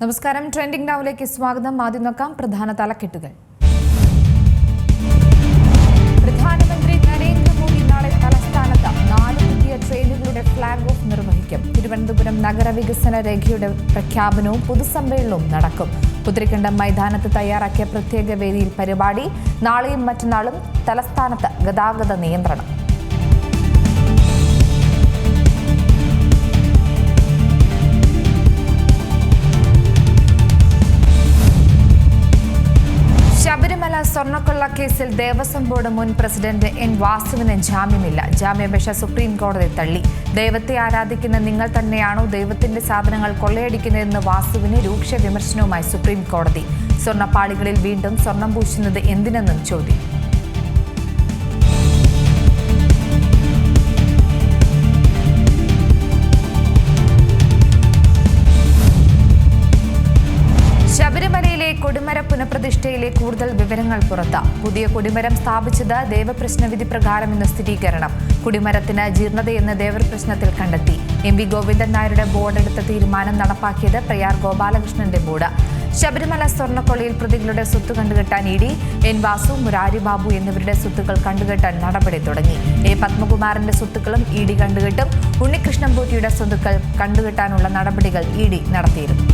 നമസ്കാരം. ട്രെൻഡിംഗ് നൗവിലേക്ക് സ്വാഗതം. ആദ്യം നോക്കാം പ്രധാന തലക്കെട്ടുകൾ. പ്രധാനമന്ത്രി നരേന്ദ്രമോദി നാളെ തലസ്ഥാനത്ത് 4 പുതിയ ട്രെയിനുകളുടെ ഫ്ളാഗ് ഓഫ് നിർവഹിക്കും. തിരുവനന്തപുരം നഗരവികസന രേഖയുടെ പ്രഖ്യാപനവും പൊതുസമ്മേളനവും നടക്കും. പുത്തരിക്കണ്ടം മൈതാനത്ത് തയ്യാറാക്കിയ പ്രത്യേക വേദിയിൽ പരിപാടി. നാളെയും മറ്റന്നാളും തലസ്ഥാനത്ത് ഗതാഗത നിയന്ത്രണം. ശബരിമല സ്വർണ്ണക്കൊള്ള കേസിൽ ദേവസ്വം ബോർഡ് മുൻ പ്രസിഡന്റ് എൻ വാസുവിന് ജാമ്യമില്ല. ജാമ്യാപേക്ഷ സുപ്രീം കോടതി തള്ളി. ദൈവത്തെ ആരാധിക്കുന്ന നിങ്ങൾ തന്നെയാണോ ദൈവത്തിന്റെ സാധനങ്ങൾ കൊള്ളയടിക്കുന്നതെന്ന് വാസുവിന് രൂക്ഷ വിമർശനവുമായി സുപ്രീം കോടതി. സ്വർണ്ണപ്പാളികളിൽ വീണ്ടും സ്വർണം പൂശുന്നത് എന്തിനെന്നും ചോദ്യം. ശബരിമലയിലെ കൊടിമര പുനഃപ്രതിഷ്ഠയിലെ കൂടുതൽ വിവരങ്ങൾ പുറത്ത്. പുതിയ കൊടിമരം സ്ഥാപിച്ചത് ദേവപ്രശ്നവിധി പ്രകാരമെന്ന് സ്ഥിരീകരണം. കൊടിമരത്തിന് ജീർണതയെന്ന് ദേവപ്രശ്നത്തിൽ കണ്ടെത്തി. എം വി ഗോവിന്ദൻ നായരുടെ ബോർഡെടുത്ത തീരുമാനം നടപ്പാക്കിയത് പ്രയാർ ഗോപാലകൃഷ്ണന്റെ ബോർഡ്. ശബരിമല സ്വർണ്ണക്കൊള്ളയിൽ പ്രതികളുടെ സ്വത്ത് കണ്ടുകെട്ടാൻ E D. N Vasu, Murari Babu എന്നിവരുടെ സ്വത്തുക്കൾ കണ്ടുകെട്ടാൻ നടപടി തുടങ്ങി. എ പത്മകുമാറിന്റെ സ്വത്തുക്കളും ഇ ഡി കണ്ടുകെട്ടും. ഉണ്ണികൃഷ്ണൻപോറ്റിയുടെ സ്വത്തുക്കൾ കണ്ടുകെട്ടാനുള്ള നടപടികൾ ഇ ഡി നടത്തിയിരുന്നു.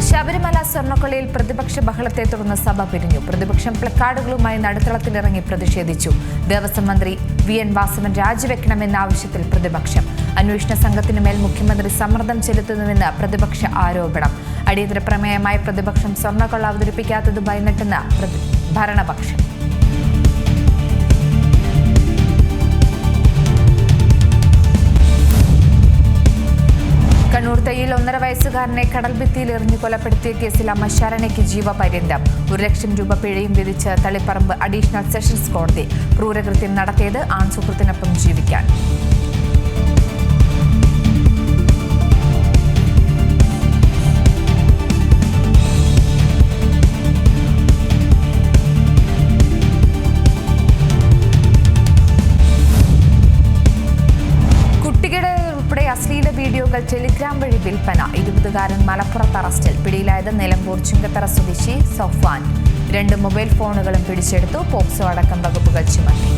ശബരിമല സ്വർണ്ണക്കൊള്ളയിൽ പ്രതിപക്ഷ ബഹളത്തെ തുടർന്ന് സഭ പിരിഞ്ഞു. പ്രതിപക്ഷം പ്ലക്കാർഡുകളുമായി നടുത്തളത്തിലിറങ്ങി പ്രതിഷേധിച്ചു. ദേവസ്വം മന്ത്രി വി എൻ വാസവൻ രാജിവെക്കണമെന്ന ആവശ്യത്തിൽ പ്രതിപക്ഷം. അന്വേഷണ സംഘത്തിനു മേൽ മുഖ്യമന്ത്രി സമ്മർദ്ദം ചെലുത്തുന്നുവെന്ന് പ്രതിപക്ഷ ആരോപണം. അടിയന്തര പ്രമേയമായി പ്രതിപക്ഷം സ്വർണ്ണക്കൊള്ള അവതരിപ്പിക്കാത്തത് ഭയന്നിട്ടെന്ന് ഭരണപക്ഷം. കണ്ണൂർ തയ്യിൽ 1.5 വയസ്സുകാരനെ കടൽഭിത്തിയിൽ എറിഞ്ഞു കൊലപ്പെടുത്തിയ കേസിൽ അമ്മ ശരണയ്ക്ക് ജീവപര്യന്തം. 1 ലക്ഷം രൂപ പിഴയും വിധിച്ച് തളിപ്പറമ്പ് അഡീഷണൽ സെഷൻസ് കോടതി. ക്രൂരകൃത്യം നടത്തിയത് ആൺസുഹൃത്തിനൊപ്പം ജീവിക്കാൻ. അശ്ലീല വീഡിയോകൾ ടെലിഗ്രാം വഴി വിൽപ്പന. 20കാരൻ മലപ്പുറത്ത് അറസ്റ്റിൽ. പിടിയിലായത് നിലമ്പൂർ ചുങ്കത്തറ സ്വദേശി സൊഫാൻ. 2 മൊബൈൽ ഫോണുകളും പിടിച്ചെടുത്തു. പോക്സോ അടക്കം വകുപ്പുകൾ ചുമത്തി.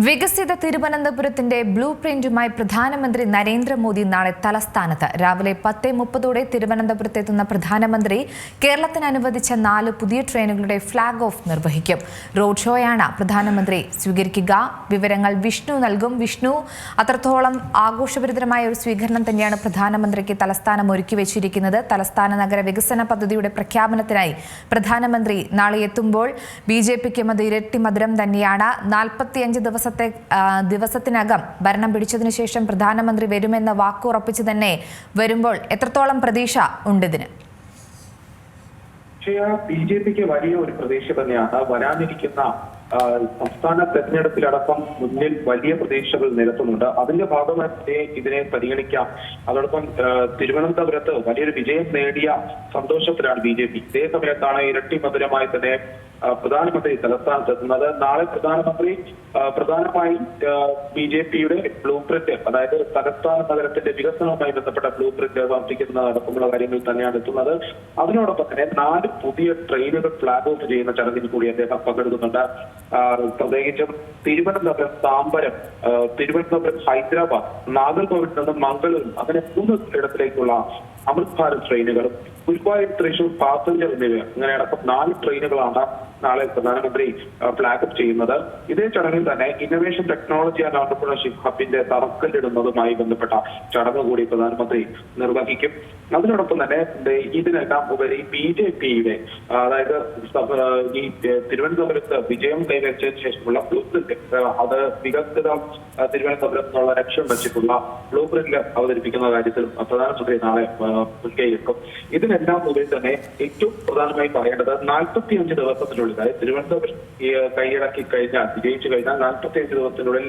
വികസിത തിരുവനന്തപുരത്തിന്റെ ബ്ലൂ പ്രിന്റുമായി പ്രധാനമന്ത്രി നരേന്ദ്രമോദി നാളെ തലസ്ഥാനത്ത്. രാവിലെ 10:30 തിരുവനന്തപുരത്തെത്തുന്ന പ്രധാനമന്ത്രി കേരളത്തിന് അനുവദിച്ച 4 പുതിയ ട്രെയിനുകളുടെ ഫ്ളാഗ് ഓഫ് നിർവഹിക്കും. റോഡ് ഷോയാണ് പ്രധാനമന്ത്രി സ്വീകരിക്കുക. വിവരങ്ങൾ വിഷ്ണു നൽകും. വിഷ്ണു, അത്രത്തോളം ആഘോഷഭരിതമായ ഒരു സ്വീകരണം തന്നെയാണ് പ്രധാനമന്ത്രിക്ക് തലസ്ഥാനം ഒരുക്കി വെച്ചിരിക്കുന്നത്. തലസ്ഥാന നഗര വികസന പദ്ധതിയുടെ പ്രഖ്യാപനത്തിനായി പ്രധാനമന്ത്രി നാളെ എത്തുമ്പോൾ BJPക്കും അത് ഇരട്ടി മധുരം തന്നെയാണ്. 45 ദിവസത്തിനകം ഭരണം പിടിച്ചതിനു ശേഷം പ്രധാനമന്ത്രി വരുമെന്ന വാക്കുറപ്പിച്ച് തന്നെ വരുമ്പോൾ എത്രത്തോളം പ്രതീക്ഷ ഉണ്ട് ഇതിന്? BJPക്ക് വലിയ ഒരു പ്രതീക്ഷ തന്നെയാണ്. വരാനിരിക്കുന്ന സംസ്ഥാന തെരഞ്ഞെടുപ്പിലടക്കം മുന്നിൽ വലിയ പ്രതീക്ഷകൾ നിരത്തുന്നുണ്ട്. അതിന്റെ ഭാഗമായി ഇതിനെ പരിഗണിക്കാം. അതോടൊപ്പം തിരുവനന്തപുരത്ത് വലിയൊരു വിജയം നേടിയ സന്തോഷത്തിലാണ് BJP. ഇതേ സമയത്താണ് ഇരട്ടി മധുരമായി തന്നെ പ്രധാനമന്ത്രി തലസ്ഥാനത്തെത്തുന്നത്. നാളെ പ്രധാനമന്ത്രി പ്രധാനമായും BJPയുടെ ബ്ലൂ പ്രിന്റ്, അതായത് തലസ്ഥാന നഗരത്തിന്റെ വികസനവുമായി ബന്ധപ്പെട്ട ബ്ലൂ പ്രിന്റ് സമർപ്പിക്കുന്ന അടക്കമുള്ള കാര്യങ്ങൾ തന്നെയാണ് എത്തുന്നത്. അതിനോടൊപ്പം തന്നെ 4 പുതിയ ട്രെയിനുകൾ ഫ്ളാഗ് ഓഫ് ചെയ്യുന്ന ചടങ്ങിൽ കൂടി അദ്ദേഹം പങ്കെടുക്കുന്നുണ്ട്. പ്രത്യേകിച്ചും തിരുവനന്തപുരം താമ്പരം, തിരുവനന്തപുരം ഹൈദരാബാദ്, നാഗർകോവിൽ നിന്ന് മംഗളൂരു, അങ്ങനെ 3 ഇടത്തിലേക്കുള്ള അമൃത് ഭാരത് ട്രെയിനുകളും ഗുരുവായൂർ തൃശൂർ പാസഞ്ചർ എന്നിവ അങ്ങനെ അടക്കം 4 ട്രെയിനുകളാണ് നാളെ പ്രധാനമന്ത്രി ഫ്ളാഗ് ഓഫ് ചെയ്യുന്നത്. ഇതേ ചടങ്ങിൽ തന്നെ ഇന്നൊവേഷൻ ടെക്നോളജി ആൻഡ് എന്റർപ്രണർഷിപ്പ് ഹബിന്റെ തറക്കല്ലിടുന്നതുമായി ബന്ധപ്പെട്ട ചടങ്ങ് കൂടി പ്രധാനമന്ത്രി നിർവഹിക്കും. അതിനോടൊപ്പം തന്നെ ഇതിനെല്ലാം ഉപരി BJPയുടെ, അതായത് ഈ തിരുവനന്തപുരത്ത് വിജയം കൈവരിച്ചതിന് ശേഷമുള്ള ബ്ലൂ പ്രിന്റ്, അത് വികസിത തിരുവനന്തപുരം എന്നുള്ള ലക്ഷ്യം വെച്ചിട്ടുള്ള ബ്ലൂ പ്രിന്റ് അവതരിപ്പിക്കുന്ന കാര്യത്തിൽ പ്രധാനമന്ത്രി നാളെ മുൻകൈ എടുക്കും. ഇതിനെല്ലാം ഉപരി തന്നെ ഏറ്റവും പ്രധാനമായി പറയേണ്ടത് 45 ദിവസത്തിനുള്ളിൽ അതായത് തിരുവനന്തപുരം കൈയടക്കി കഴിഞ്ഞാൽ, വിജയിച്ചു കഴിഞ്ഞാൽ 45 ദിവസത്തിനുള്ളിൽ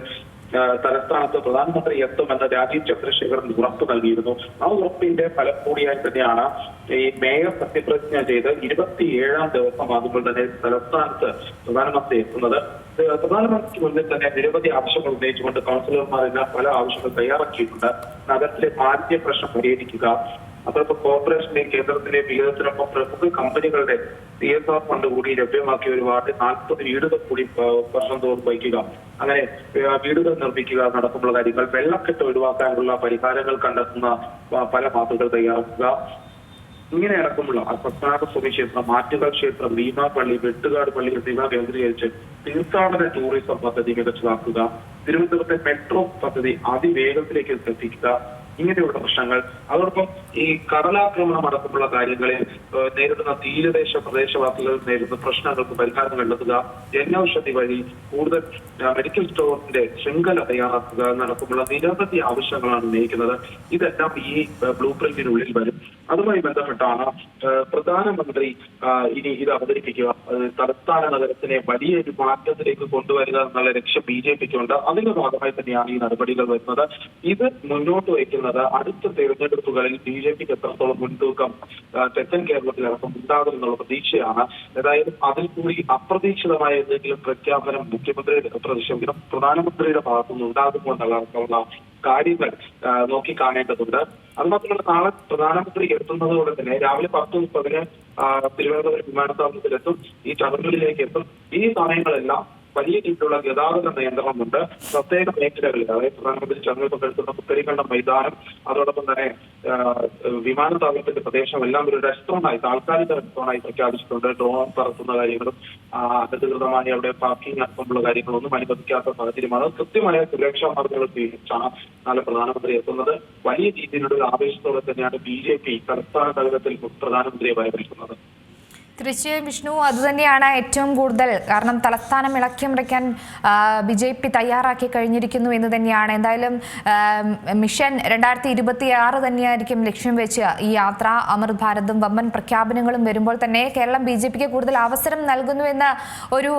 തലസ്ഥാനത്ത് പ്രധാനമന്ത്രി എത്തുമെന്ന് രാജീവ് ചന്ദ്രശേഖരൻ ഉറപ്പ് നൽകിയിരുന്നു. ആ ഉറപ്പിന്റെ ഫലം കൂടിയായി തന്നെയാണ് ഈ മേയർ സത്യപ്രതിജ്ഞ ചെയ്ത് 27ാം ദിവസമാകുമ്പോൾ തന്നെ തലസ്ഥാനത്ത് പ്രധാനമന്ത്രി എത്തുന്നത്. പ്രധാനമന്ത്രിക്ക് മുന്നിൽ തന്നെ നിരവധി ആവശ്യങ്ങൾ ഉന്നയിച്ചുകൊണ്ട് കൗൺസിലർമാരെല്ലാം പല ആവശ്യങ്ങൾ തയ്യാറാക്കിയിട്ടുണ്ട്. നഗരത്തിലെ മാലിന്യ പ്രശ്നം പരിഹരിക്കുക, അതോടൊപ്പം കോർപ്പറേഷന്റെയും കേന്ദ്രത്തിന്റെയും വിഹിതത്തിനൊപ്പം പ്രമുഖ കമ്പനികളുടെ CSR ഫണ്ട് കൂടി ലഭ്യമാക്കിയ ഒരു വാർഡിൽ 40 വീടുകൾ കൂടി വർഷം തോറും വയ്ക്കുക, അങ്ങനെ വീടുകൾ നിർമ്മിക്കുക നടക്കുമുള്ള കാര്യങ്ങൾ, വെള്ളക്കെട്ട് ഒഴിവാക്കാനുള്ള പരിഹാരങ്ങൾ കണ്ടെത്തുന്ന പല മാതൃകൾ തയ്യാറാക്കുക. ഇങ്ങനെ അടക്കമുള്ള പത്മനാഭസ്വാമി ക്ഷേത്രം, മാറ്റുകൾ ക്ഷേത്രം, ഭീമാപള്ളി, വെട്ടുകാട് പള്ളി എന്നിവ കേന്ദ്രീകരിച്ച് തീർത്ഥാടന ടൂറിസം പദ്ധതി മികച്ചതാക്കുക, തിരുവനന്തപുരത്തെ മെട്രോ പദ്ധതി അതിവേഗത്തിലേക്ക് എത്തിക്കുക, ഇങ്ങനെയുള്ള പ്രശ്നങ്ങൾ. അതോടൊപ്പം ഈ കടലാക്രമണം അടക്കമുള്ള കാര്യങ്ങളിൽ നേരിടുന്ന തീരദേശ പ്രദേശവാസികൾ നേരിടുന്ന പ്രശ്നങ്ങൾക്ക് പരിഹാരം കണ്ടെത്തുക, ജനൌഷധി വഴി കൂടുതൽ മെഡിക്കൽ സ്റ്റോറിന്റെ ശൃംഖല തയ്യാറാക്കുക എന്നടക്കമുള്ള നിരവധി ആവശ്യങ്ങളാണ് ഉന്നയിക്കുന്നത്. ഇതെല്ലാം ഈ ബ്ലൂ പ്രിന്റിനുള്ളിൽ വരും. അതുമായി ബന്ധപ്പെട്ടാണ് പ്രധാനമന്ത്രി ഇനി ഇത് അവതരിപ്പിക്കുക. തലസ്ഥാന നഗരത്തിനെ വലിയൊരു മാറ്റത്തിലേക്ക് കൊണ്ടുവരിക എന്നുള്ള ലക്ഷ്യം BJPക്കുണ്ട്. അതിന്റെ ഭാഗമായി തന്നെയാണ് ഈ നടപടികൾ വരുന്നത്. ഇത് മുന്നോട്ട് വയ്ക്കുന്നത് അടുത്ത തെരഞ്ഞെടുപ്പുകളിൽ BJPക്ക് എത്രത്തോളം മുൻതൂക്കം തെക്കൻ കേരളത്തിലടക്കം ഉണ്ടാകും എന്നുള്ള പ്രതീക്ഷയാണ്. ഏതായാലും അതിൽ കൂടി അപ്രതീക്ഷിതമായ എന്തെങ്കിലും പ്രഖ്യാപനം പ്രധാനമന്ത്രിയുടെ ഭാഗത്തുനിന്ന് ഉണ്ടാകുമോ എന്നുള്ള കാര്യങ്ങൾ നോക്കിക്കാണേണ്ടതുണ്ട്. അതുമാത്രമല്ല, നാളെ പ്രധാനമന്ത്രി എത്തുന്നതോടെ തന്നെ രാവിലെ 10:30 തിരുവനന്തപുരം വിമാനത്താവളത്തിലെത്തും, ഈ ചടങ്ങുകളിലേക്ക് എത്തും. ഈ സമയങ്ങളെല്ലാം വലിയ രീതിയിലുള്ള ഗതാഗത നിയന്ത്രണമുണ്ട്. പ്രത്യേക മേഖലകളിൽ, അതായത് പ്രധാനമന്ത്രി ചടങ്ങിൽ പങ്കെടുക്കുന്ന പുത്തരിക്കണ്ടം മൈതാനം, അതോടൊപ്പം തന്നെ വിമാനത്താവളത്തിന്റെ പ്രദേശം എല്ലാം ഒരു റെസ്റ്റോറന്റായി, താൽക്കാലിക റെസ്റ്റോറന്റായി പ്രഖ്യാപിച്ചിട്ടുണ്ട്. ഡ്രോൺ പറത്തുന്ന കാര്യങ്ങളും അനധികൃതമായി അവിടെ പാർക്കിംഗ് അടക്കമുള്ള കാര്യങ്ങളൊന്നും അനുവദിക്കാത്ത സാഹചര്യമാണ്. കൃത്യമായ സുരക്ഷാ മാർഗങ്ങൾ സ്വീകരിച്ചാണ് നാളെ പ്രധാനമന്ത്രി എത്തുന്നത്. വലിയ രീതിയിലുള്ള ഒരു ആവേശത്തോടെ തന്നെയാണ് BJP തലസ്ഥാന നഗരത്തിൽ പ്രധാനമന്ത്രിയെ വരവേൽക്കുന്നത്. തീർച്ചയായും വിഷ്ണു, അതുതന്നെയാണ് ഏറ്റവും കൂടുതൽ. കാരണം തലസ്ഥാനം ഇളക്കിമറിക്കാൻ BJP തയ്യാറാക്കി കഴിഞ്ഞിരിക്കുന്നു എന്ന് തന്നെയാണ്. എന്തായാലും മിഷൻ 2026 തന്നെയായിരിക്കും ലക്ഷ്യം വെച്ച് ഈ യാത്ര. അമൃത് ഭാരതും വമ്പൻ പ്രഖ്യാപനങ്ങളും വരുമ്പോൾ തന്നെ കേരളം BJPക്ക് കൂടുതൽ അവസരം നൽകുന്നു എന്ന ഒരു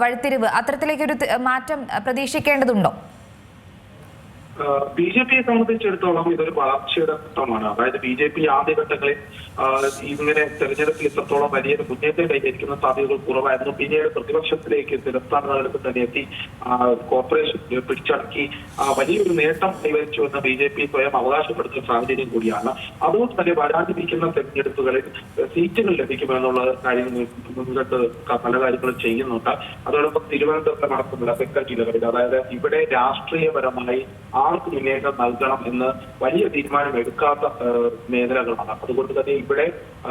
വഴിത്തിരിവ്, അത്തരത്തിലേക്കൊരു മാറ്റം പ്രതീക്ഷിക്കേണ്ടതുണ്ടോ? BJPയെ സംബന്ധിച്ചിടത്തോളം ഇതൊരു വളർച്ചയുടെ ഘട്ടമാണ്. അതായത് BJP ആദ്യഘട്ടങ്ങളിൽ ഇങ്ങനെ തെരഞ്ഞെടുപ്പിൽ ഇത്രത്തോളം വലിയ മുന്നേറ്റം കൈവരിക്കുന്ന സാധ്യതകൾ കുറവായിരുന്നു. പിന്നീട് പ്രതിപക്ഷത്തിലേക്ക് തലസ്ഥാന നഗരത്തിൽ തന്നെ എത്തി കോർപ്പറേഷൻ പിടിച്ചടക്കി വലിയൊരു നേട്ടം കൈവരിച്ചു എന്ന് BJP സ്വയം അവകാശപ്പെടുത്തുന്ന സാഹചര്യം കൂടിയാണ്. അതുകൊണ്ട് തന്നെ വരാനിരിക്കുന്ന തെരഞ്ഞെടുപ്പുകളിൽ സീറ്റുകൾ ലഭിക്കുമെന്നുള്ള കാര്യങ്ങൾ മുൻകട്ട് പല കാര്യങ്ങളും ചെയ്യുന്നുണ്ട്. അതോടൊപ്പം തിരുവനന്തപുരം അടക്കമുള്ള തെക്കൻ ജില്ലകളിൽ, അതായത് ഇവിടെ രാഷ്ട്രീയപരമായി ആർക്ക് മുന്നേറ്റം നൽകണം എന്ന് വലിയ തീരുമാനം എടുക്കാത്ത മേഖലകളാണ്. അതുകൊണ്ട് തന്നെ ഇവിടെ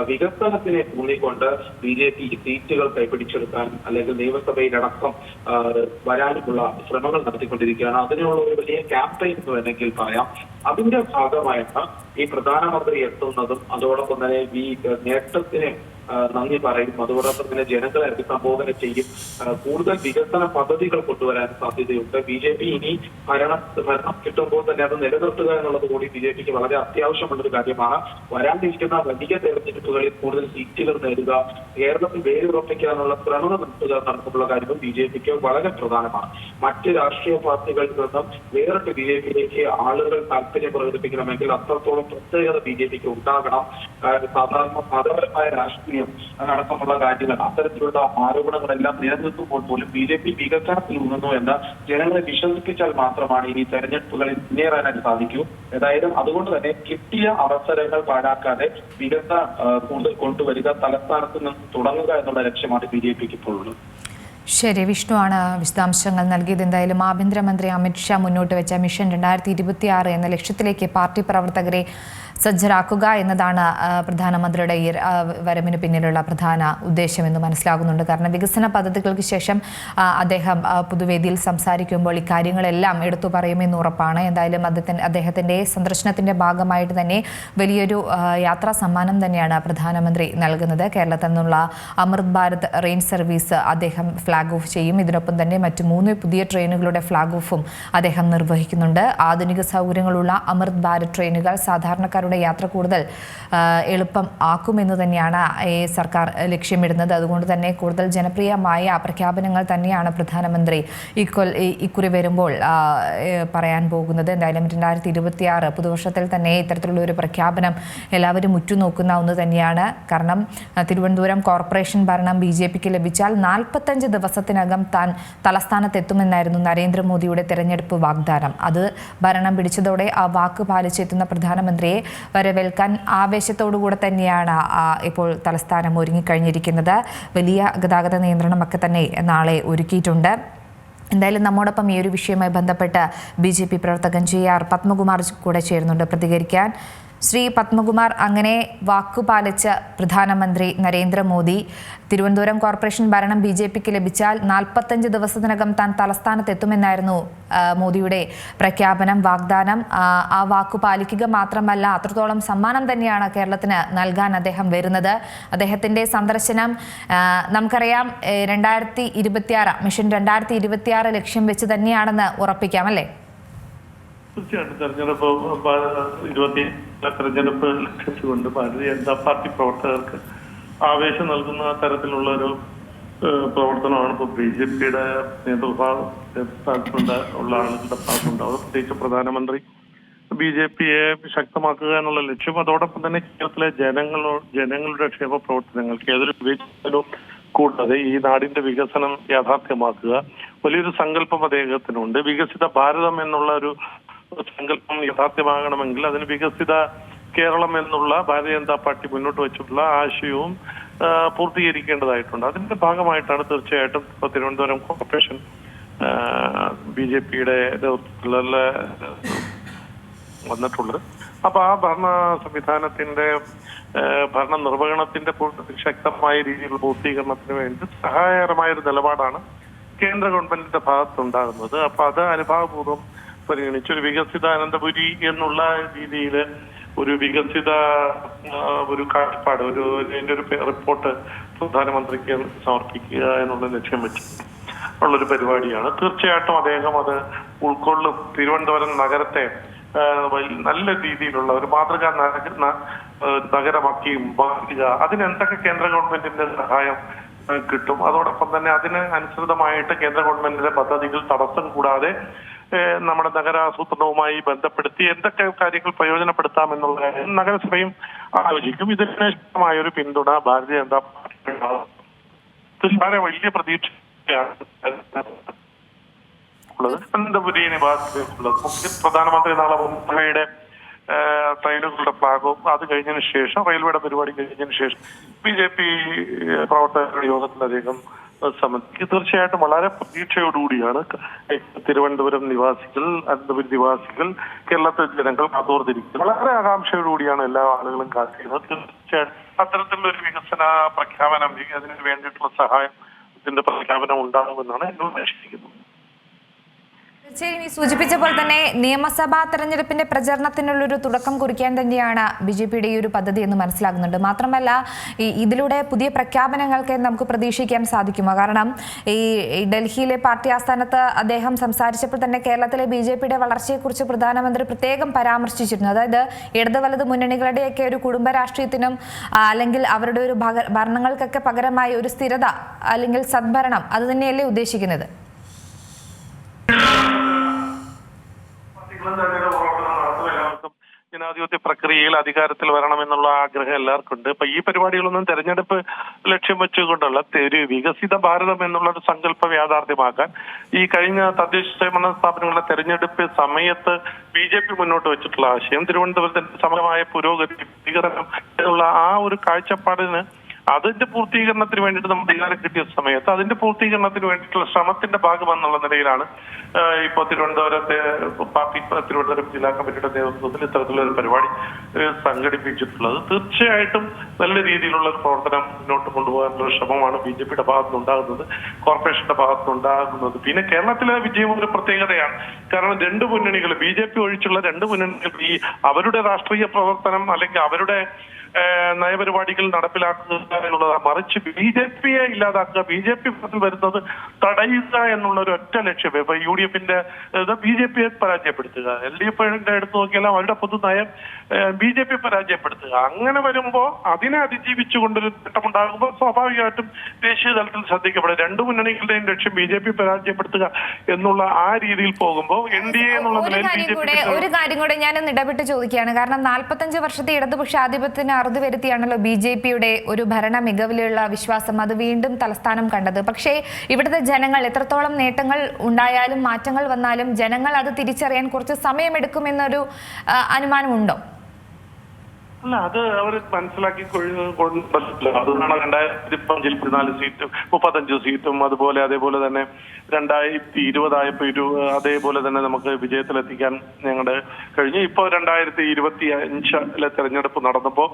വികസനത്തിനെ ഊന്നിക്കൊണ്ട് BJP സീറ്റുകൾ കൈപിടിച്ചെടുക്കാൻ അല്ലെങ്കിൽ നിയമസഭയിലടക്കം വരാനുമുള്ള ശ്രമങ്ങൾ നടത്തിക്കൊണ്ടിരിക്കുകയാണ്. അതിനുള്ള ഒരു വലിയ ക്യാമ്പയിൻ എന്ന് വേണമെങ്കിൽ പറയാം. അതിന്റെ ഭാഗമായിട്ട് ഈ പ്രധാനമന്ത്രി എത്തുന്നതും അതോടൊപ്പം തന്നെ ഈ നേട്ടത്തിന് നന്ദി പറയും, അതോടൊപ്പം തന്നെ ജനങ്ങളെ അഭിസംബോധന ചെയ്യും, കൂടുതൽ വികസന പദ്ധതികൾ കൊണ്ടുവരാൻ സാധ്യതയുണ്ട്. BJP ഇനി ഭരണം കിട്ടുമ്പോൾ തന്നെ അത് നിലനിർത്തുക എന്നുള്ളത് കൂടി BJPക്ക് വളരെ അത്യാവശ്യമുള്ളൊരു കാര്യമാണ്. വരാനിരിക്കുന്ന വലിയ തെരഞ്ഞെടുപ്പുകളിൽ കൂടുതൽ സീറ്റുകൾ നേടുക, കേരളത്തിൽ വേരുറപ്പിക്കാനുള്ള ശ്രമം നടത്തുക നടത്തുള്ള കാര്യങ്ങൾ BJPക്ക് വളരെ പ്രധാനമാണ്. മറ്റ് രാഷ്ട്രീയ പാർട്ടികളിൽ നിന്നും വേറിട്ട് BJPയിലേക്ക് ആളുകൾ താല്പര്യം പ്രകടിപ്പിക്കണമെങ്കിൽ അത്രത്തോളം പ്രത്യേകത BJPക്ക് ഉണ്ടാകണം. സാധാരണ മതപരമായ രാഷ്ട്രീയം അടക്കമുള്ള കാര്യങ്ങൾ, അത്തരത്തിലുള്ള ആരോപണങ്ങളെല്ലാം നിലനിൽക്കുമ്പോൾ പോലും BJP വികസനത്തിൽ ഊന്നുന്നു എന്ന് ജനങ്ങളെ വിശ്വസിപ്പിച്ചാൽ മാത്രമാണ് ഇനി തെരഞ്ഞെടുപ്പുകളിൽ മുന്നേറാനായിട്ട് സാധിക്കൂ. ഏതായാലും അതുകൊണ്ട് തന്നെ കിട്ടിയ അവസരങ്ങൾ പാഴാക്കാതെ വികസനം കൂടുതൽ കൊണ്ടുവരിക, തലസ്ഥാനത്ത് നിന്ന് തുടങ്ങുക എന്നുള്ള ലക്ഷ്യമാണ് BJPക്ക് ഇപ്പോൾ ഉള്ളത്. ശരി, വിഷ്ണുവാണ് വിശദാംശങ്ങൾ നൽകിയത്. എന്തായാലും ആഭ്യന്തരമന്ത്രി അമിത്ഷാ മുന്നോട്ട് വെച്ച മിഷൻ 2026 എന്ന ലക്ഷ്യത്തിലേക്ക് പാർട്ടി പ്രവർത്തകരെ സജ്ജരാക്കുക എന്നതാണ് പ്രധാനമന്ത്രിയുടെ ഈ വരവിന് പിന്നിലുള്ള പ്രധാന ഉദ്ദേശമെന്ന് മനസ്സിലാകുന്നുണ്ട്. കാരണം വികസന പദ്ധതികൾക്ക് ശേഷം അദ്ദേഹം പൊതുവേദിയിൽ സംസാരിക്കുമ്പോൾ ഇക്കാര്യങ്ങളെല്ലാം എടുത്തു പറയുമെന്ന് ഉറപ്പാണ്. എന്തായാലും അദ്ദേഹത്തിൻ്റെ സന്ദർശനത്തിൻ്റെ ഭാഗമായിട്ട് തന്നെ വലിയൊരു യാത്രാ സമ്മാനം തന്നെയാണ് പ്രധാനമന്ത്രി നൽകുന്നത്. കേരളത്തിൽ നിന്നുള്ള അമൃത് ഭാരത് റെയിൻ സർവീസ് അദ്ദേഹം ഫ്ലാഗ് ഓഫ് ചെയ്യും. ഇതിനൊപ്പം തന്നെ മറ്റ് 3 പുതിയ ട്രെയിനുകളുടെ ഫ്ലാഗ് ഓഫും അദ്ദേഹം നിർവഹിക്കുന്നുണ്ട്. ആധുനിക സൗകര്യങ്ങളുള്ള അമൃത് ഭാരത് ട്രെയിനുകൾ സാധാരണക്കാരുടെ യാത്ര കൂടുതൽ എളുപ്പം ആക്കുമെന്ന് തന്നെയാണ് സർക്കാർ ലക്ഷ്യമിടുന്നത്. അതുകൊണ്ട് തന്നെ കൂടുതൽ ജനപ്രിയമായ പ്രഖ്യാപനങ്ങൾ തന്നെയാണ് പ്രധാനമന്ത്രി ഇക്കുറി വരുമ്പോൾ പറയാൻ പോകുന്നത്. എന്തായാലും 2026 പുതുവർഷത്തിൽ തന്നെ ഇത്തരത്തിലുള്ള ഒരു പ്രഖ്യാപനം എല്ലാവരും ഉറ്റുനോക്കുന്ന ഒന്ന് തന്നെയാണ്. കാരണം തിരുവനന്തപുരം കോർപ്പറേഷൻ ഭരണം BJPക്ക് ലഭിച്ചാൽ 45 ദിവസത്തിനകം താൻ തലസ്ഥാനത്തെത്തുമെന്നായിരുന്നു നരേന്ദ്രമോദിയുടെ തെരഞ്ഞെടുപ്പ് വാഗ്ദാനം. അത് ഭരണം പിടിച്ചതോടെ ആ വാക്ക് പാലിച്ചെത്തുന്ന പ്രധാനമന്ത്രിയെ വരവേൽക്കാൻ ആവേശത്തോടുകൂടെ തന്നെയാണ് ഇപ്പോൾ തലസ്ഥാനം ഒരുങ്ങിക്കഴിഞ്ഞിരിക്കുന്നത്. വലിയ ഗതാഗത നിയന്ത്രണമൊക്കെ തന്നെ നാളെ ഒരുക്കിയിട്ടുണ്ട്. എന്തായാലും നമ്മോടൊപ്പം ഈ ഒരു വിഷയവുമായി ബന്ധപ്പെട്ട് BJP പ്രവർത്തകൻ JR പത്മകുമാർ കൂടെ ചേരുന്നുണ്ട് പ്രതികരിക്കാൻ. ശ്രീ പത്മകുമാർ, അങ്ങനെ വാക്കുപാലിച്ച പ്രധാനമന്ത്രി നരേന്ദ്രമോദി തിരുവനന്തപുരം കോർപ്പറേഷൻ ഭരണം BJPക്ക് ലഭിച്ചാൽ 45 ദിവസത്തിനകം താൻ തലസ്ഥാനത്തെത്തുമെന്നായിരുന്നു മോദിയുടെ പ്രഖ്യാപനം, വാഗ്ദാനം. ആ വാക്കു പാലിക്കുക മാത്രമല്ല, അത്രത്തോളം സമ്മാനം തന്നെയാണ് കേരളത്തിന് നൽകാൻ അദ്ദേഹം വരുന്നത്. അദ്ദേഹത്തിന്റെ സന്ദർശനം നമുക്കറിയാം 2026 മിഷൻ 2026 ലക്ഷ്യം വെച്ച് തന്നെയാണെന്ന് ഉറപ്പിക്കാം, അല്ലേ? തീർച്ചയായിട്ടും തെരഞ്ഞെടുപ്പ് ലക്ഷ്യമിട്ടുകൊണ്ട് ഭാരതീയ ജനതാ പാർട്ടി പ്രവർത്തകർക്ക് ആവേശം നൽകുന്ന തരത്തിലുള്ള ഒരു പ്രവർത്തനമാണ് ഇപ്പോൾ BJPയുടെ നേതൃത്വത്തിലുള്ള ആളുകളുടെ ഭാഗത്തുണ്ടാവുക. പ്രത്യേകിച്ച് പ്രധാനമന്ത്രി BJPയെ ശക്തമാക്കുക എന്നുള്ള ലക്ഷ്യം. അതോടൊപ്പം തന്നെ കേരളത്തിലെ ജനങ്ങളുടെ ക്ഷേമ പ്രവർത്തനങ്ങൾക്ക് ഏതൊരു വിവേചനവും കൂടാതെ ഈ നാടിന്റെ വികസനം യാഥാർത്ഥ്യമാക്കുക, വലിയൊരു സങ്കല്പം അദ്ദേഹത്തിനുണ്ട്. വികസിത ഭാരതം എന്നുള്ള ഒരു സങ്കല്പം യാഥാർത്ഥ്യമാകണമെങ്കിൽ അതിന് വികസിത കേരളം എന്നുള്ള ഭാരതീയ ജനതാ പാർട്ടി മുന്നോട്ട് വെച്ചിട്ടുള്ള ആശയവും പൂർത്തീകരിക്കേണ്ടതായിട്ടുണ്ട്. അതിന്റെ ഭാഗമായിട്ടാണ് തീർച്ചയായിട്ടും തിരുവനന്തപുരം കോർപ്പറേഷൻ BJPയുടെ നേതൃത്വത്തിൽ വന്നിട്ടുള്ളത്. അപ്പൊ ആ ഭരണ സംവിധാനത്തിന്റെ ഭരണ നിർവഹണത്തിന്റെ ശക്തമായ രീതിയിലുള്ള പൂർത്തീകരണത്തിന് വേണ്ടി സഹായകരമായ ഒരു നിലപാടാണ് കേന്ദ്ര ഗവൺമെന്റിന്റെ ഭാഗത്തുണ്ടാകുന്നത്. അപ്പൊ അത് അനുഭാവപൂർവ്വം പരിഗണിച്ച് ഒരു വികസിത അനന്തപുരി എന്നുള്ള രീതിയിൽ ഒരു വികസിത ഒരു കാഴ്ചപ്പാട് അതിന്റെ ഒരു റിപ്പോർട്ട് പ്രധാനമന്ത്രിക്ക് സമർപ്പിക്കുക എന്നുള്ള ലക്ഷ്യം വെച്ച് ഉള്ളൊരു പരിപാടിയാണ്. തീർച്ചയായിട്ടും അദ്ദേഹം അത് ഉൾക്കൊള്ളും. തിരുവനന്തപുരം നഗരത്തെ നല്ല രീതിയിലുള്ള ഒരു മാതൃകാ നഗരമാക്കി മാറ്റുക, അതിനെന്തൊക്കെ കേന്ദ്ര ഗവൺമെന്റിന്റെ സഹായം കിട്ടും, അതോടൊപ്പം തന്നെ അതിന് അനുസൃതമായിട്ട് കേന്ദ്ര ഗവൺമെന്റിന്റെ പദ്ധതികൾ തടസ്സം കൂടാതെ നമ്മുടെ നഗരാസൂത്രണവുമായി ബന്ധപ്പെടുത്തി എന്തൊക്കെ കാര്യങ്ങൾ പ്രയോജനപ്പെടുത്താമെന്നുള്ള കാര്യം നഗരസഭയും ആലോചിക്കും. ഇതിന് ശക്തമായ ഒരു പിന്തുണ ഭാരതീയ ജനതാ പാർട്ടി വളരെ വലിയ പ്രതീക്ഷയാണ് ഉള്ളത്. അനന്തപുരി നിവാസികളുള്ളത് പ്രധാനമന്ത്രി നാളെ മുംബൈയുടെ ട്രെയിനുകളുടെ ഫ്ലാഗും അത് കഴിഞ്ഞതിന് ശേഷം റെയിൽവേയുടെ പരിപാടി കഴിഞ്ഞതിന് ശേഷം BJP പ്രവർത്തകരുടെ യോഗത്തിൽ അദ്ദേഹം സംബന്ധിച്ച് തീർച്ചയായിട്ടും വളരെ പ്രതീക്ഷയോടുകൂടിയാണ് തിരുവനന്തപുരം നിവാസികൾ, അനന്തപുരി നിവാസികൾ, കേരളത്തിലെ ജനങ്ങൾ കാതോർത്തിരിക്കുന്നത്. വളരെ ആകാംക്ഷയോടുകൂടിയാണ് എല്ലാ ആളുകളും കാത്തിരുന്നത്. തീർച്ചയായിട്ടും അത്തരത്തിലുള്ള ഒരു വികസന പ്രഖ്യാപനം, അതിന് വേണ്ടിയിട്ടുള്ള സഹായം ഇതിന്റെ പ്രഖ്യാപനം ഉണ്ടാകുമെന്നാണ് എന്നോട് നിശ്ചയിക്കുന്നത്. തീർച്ചയായും ഈ സൂചിപ്പിച്ച പോലെ തന്നെ നിയമസഭാ തെരഞ്ഞെടുപ്പിന്റെ പ്രചരണത്തിനുള്ളൊരു തുടക്കം കുറിക്കാൻ തന്നെയാണ് BJPയുടെ ഈ ഒരു പദ്ധതി എന്ന് മനസ്സിലാകുന്നുണ്ട്. മാത്രമല്ല ഇതിലൂടെ പുതിയ പ്രഖ്യാപനങ്ങൾക്ക് നമുക്ക് പ്രതീക്ഷിക്കാൻ സാധിക്കുമോ? കാരണം ഈ ഡൽഹിയിലെ പാർട്ടി ആസ്ഥാനത്ത് അദ്ദേഹം സംസാരിച്ചപ്പോൾ തന്നെ കേരളത്തിലെ BJPയുടെ വളർച്ചയെക്കുറിച്ച് പ്രധാനമന്ത്രി പ്രത്യേകം പരാമർശിച്ചിരുന്നു. അതായത് ഇടത് വലത് മുന്നണികളുടെയൊക്കെ ഒരു കുടുംബ രാഷ്ട്രീയത്തിനും അല്ലെങ്കിൽ അവരുടെ ഒരു ഭരണങ്ങൾക്കൊക്കെ പകരമായി ഒരു സ്ഥിരത അല്ലെങ്കിൽ സദ്ഭരണം അത് തന്നെയല്ലേ ഉദ്ദേശിക്കുന്നത്? ജനാധിപത്യ പ്രക്രിയയിൽ അധികാരത്തിൽ വരണമെന്നുള്ള ആഗ്രഹം എല്ലാവർക്കും ഉണ്ട്. അപ്പൊ ഈ പരിപാടികളൊന്നും തെരഞ്ഞെടുപ്പ് ലക്ഷ്യം വെച്ചുകൊണ്ടുള്ള ഒരു വികസിത ഭാരതം എന്നുള്ള ഒരു സങ്കല്പം യാഥാർത്ഥ്യമാക്കാൻ ഈ കഴിഞ്ഞ തദ്ദേശ സ്വയംഭരണ സ്ഥാപനങ്ങളുടെ തെരഞ്ഞെടുപ്പ് സമയത്ത് BJP മുന്നോട്ട് വെച്ചിട്ടുള്ള ആശയം തിരുവനന്തപുരത്തിന്റെ സമഗ്രമായ പുരോഗതി വികസനം എന്നുള്ള ആ ഒരു കാഴ്ചപ്പാടിന് അതിന്റെ പൂർത്തീകരണത്തിന് വേണ്ടിയിട്ട് നമ്മൾ അധികാരം കിട്ടിയ സമയത്ത് അതിന്റെ പൂർത്തീകരണത്തിന് വേണ്ടിയിട്ടുള്ള ശ്രമത്തിന്റെ ഭാഗമെന്നുള്ള നിലയിലാണ് ഇപ്പോൾ തിരുവനന്തപുരം ജില്ലാ കമ്മിറ്റിയുടെ നേതൃത്വത്തിൽ ഇത്തരത്തിലുള്ള ഒരു പരിപാടി സംഘടിപ്പിച്ചിട്ടുള്ളത്. തീർച്ചയായിട്ടും നല്ല രീതിയിലുള്ള ഒരു പ്രവർത്തനം മുന്നോട്ട് കൊണ്ടുപോകാനുള്ള ശ്രമമാണ് BJPയുടെ ഭാഗത്തുനിന്നുണ്ടാകുന്നത്, കോർപ്പറേഷന്റെ ഭാഗത്തുനിന്നുണ്ടാകുന്നത്. പിന്നെ കേരളത്തിലെ വിജയം ഒരു പ്രത്യേകതയാണ്. കാരണം രണ്ട് മുന്നണികൾ, BJP ഒഴിച്ചുള്ള രണ്ട് മുന്നണികൾ ഈ അവരുടെ രാഷ്ട്രീയ പ്രവർത്തനം അല്ലെങ്കിൽ അവരുടെ നയപരിപാടികൾ നടപ്പിലാക്കുന്നതിന് എന്നുള്ളതാണ്. മറിച്ച് BJP ഇല്ലാതാക്കുക, BJP വരുന്നത് തടയുക എന്നുള്ള ഒരു ഒറ്റ ലക്ഷ്യം. ഇപ്പൊ UDFന്റെ BJP പരാജയപ്പെടുത്തുക, LDF എടുത്തു നോക്കിയാൽ അവരുടെ പൊതുനയം BJP പരാജയപ്പെടുത്തുക. അങ്ങനെ വരുമ്പോ അതിനെ അതിജീവിച്ചുകൊണ്ടൊരു നേട്ടമുണ്ടാകുമ്പോൾ സ്വാഭാവികമായിട്ടും ദേശീയ തലത്തിൽ ശ്രദ്ധിക്കപ്പെടും. രണ്ടു മുന്നണികളുടെയും ലക്ഷ്യം BJP പരാജയപ്പെടുത്തുക എന്നുള്ള ആ രീതിയിൽ പോകുമ്പോൾ NDA എന്നുള്ള ഒരു കാര്യം കൂടെ ഞാനൊന്ന് ഇടപെട്ട് ചോദിക്കുകയാണ്. കാരണം 45 വർഷത്തെ ഇടതുപക്ഷ ആധിപത്യത്തിന് അറുതി വരുത്തിയാണല്ലോ BJPയുടെ ഒരു ഭരണ മികവിലുള്ള വിശ്വാസം അത് വീണ്ടും തലസ്ഥാനം കണ്ടത്. പക്ഷേ ഇവിടുത്തെ ജനങ്ങൾ എത്രത്തോളം നേട്ടങ്ങൾ ഉണ്ടായാലും മാറ്റങ്ങൾ വന്നാലും ജനങ്ങൾ അത് തിരിച്ചറിയാൻ കുറച്ച് സമയമെടുക്കുമെന്നൊരു അനുമാനമുണ്ടോ? അല്ല, അത് അവർ മനസ്സിലാക്കി അതുകൊണ്ടാണ് 2005 14 സീറ്റും 35 സീറ്റും അതേപോലെ തന്നെ 2020 ആയപ്പോ അതേപോലെ തന്നെ നമുക്ക് വിജയത്തിലെത്തിക്കാൻ ഞങ്ങളുടെ കഴിഞ്ഞു. ഇപ്പോൾ 2025 തെരഞ്ഞെടുപ്പ് നടന്നപ്പോ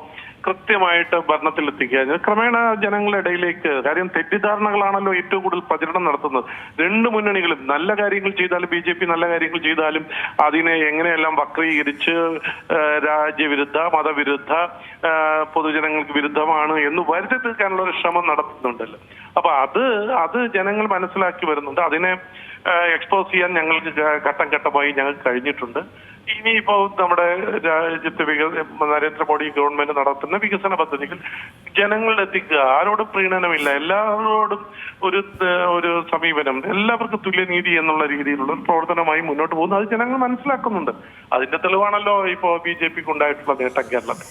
കൃത്യമായിട്ട് ഭരണത്തിലെത്തിക്കുക. ക്രമേണ ജനങ്ങളുടെ ഇടയിലേക്ക്, കാര്യം തെറ്റിദ്ധാരണകളാണല്ലോ ഏറ്റവും കൂടുതൽ പ്രചരണം നടത്തുന്നത്. രണ്ട് മുന്നണികളും നല്ല കാര്യങ്ങൾ ചെയ്താലും BJP നല്ല കാര്യങ്ങൾ ചെയ്താലും അതിനെ എങ്ങനെയെല്ലാം വക്രീകരിച്ച് രാജ്യവിരുദ്ധ മതവിരുദ്ധ പൊതുജനങ്ങൾക്ക് വിരുദ്ധമാണ് എന്ന് വരുത്തി തീർക്കാനുള്ള ഒരു ശ്രമം നടത്തുന്നുണ്ടല്ലോ. അപ്പൊ അത് ജനങ്ങൾ മനസ്സിലാക്കി വരുന്നുണ്ട്. അതിനെ എക്സ്പോസ് ചെയ്യാൻ ഞങ്ങൾക്ക് ഘട്ടം ഘട്ടമായി ഞങ്ങൾക്ക് കഴിഞ്ഞിട്ടുണ്ട്. ഇനിയിപ്പോ നമ്മുടെ രാജ്യത്ത് നരേന്ദ്രമോദി ഗവൺമെന്റ് നടത്തുന്ന വികസന പദ്ധതികൾ ജനങ്ങളിൽ എത്തിക്കുക. ആരോടും പ്രീണനമില്ല, എല്ലാവരോടും ഒരു സമീപനം, എല്ലാവർക്കും തുല്യനീതി എന്നുള്ള രീതിയിലുള്ള പ്രവർത്തനമായി മുന്നോട്ട് പോകുന്നു. അത് ജനങ്ങൾ മനസ്സിലാക്കുന്നുണ്ട്. അതിന്റെ തെളിവാണല്ലോ ഇപ്പോ BJPക്ക് ഉണ്ടായിട്ടുള്ള നേട്ടം കേരളത്തിൽ.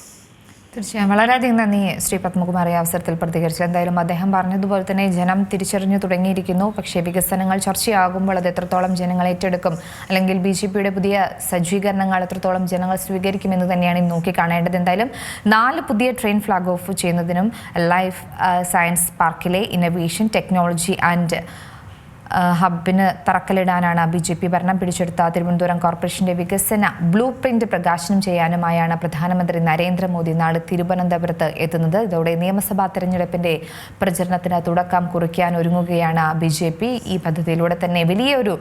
തീർച്ചയായും വളരെയധികം നന്ദി ശ്രീ പത്മകുമാർ ഈ അവസരത്തിൽ പ്രതികരിച്ചു. എന്തായാലും അദ്ദേഹം പറഞ്ഞതുപോലെ തന്നെ ജനം തിരിച്ചറിഞ്ഞു തുടങ്ങിയിരിക്കുന്നു. പക്ഷേ വികസനങ്ങൾ ചർച്ചയാകുമ്പോൾ അത് എത്രത്തോളം ജനങ്ങൾ ഏറ്റെടുക്കും, അല്ലെങ്കിൽ BJPയുടെ പുതിയ സജ്ജീകരണങ്ങൾ എത്രത്തോളം ജനങ്ങൾ സ്വീകരിക്കുമെന്ന് തന്നെയാണ് ഇന്ന് നോക്കിക്കാണേണ്ടത്. എന്തായാലും 4 പുതിയ ട്രെയിൻ ഫ്ലാഗ് ഓഫ് ചെയ്യുന്നതിനും ലൈഫ് സയൻസ് പാർക്കിലെ ഇന്നൊവേഷൻ ടെക്നോളജി ആൻഡ് ഹബിന് തറക്കല്ലിടാനാണ് BJP ഭരണം പിടിച്ചെടുത്ത തിരുവനന്തപുരം കോർപ്പറേഷന്റെ വികസന ബ്ലൂ പ്രിന്റ് പ്രകാശനം ചെയ്യാനുമായാണ് പ്രധാനമന്ത്രി നരേന്ദ്രമോദി നാളെ തിരുവനന്തപുരത്ത് എത്തുന്നത്. ഇതോടെ നിയമസഭാ തെരഞ്ഞെടുപ്പിന്റെ പ്രചരണത്തിന് തുടക്കം കുറിക്കാൻ ഒരുങ്ങുകയാണ് BJP. ഈ പദ്ധതിയിലൂടെ തന്നെ വലിയൊരു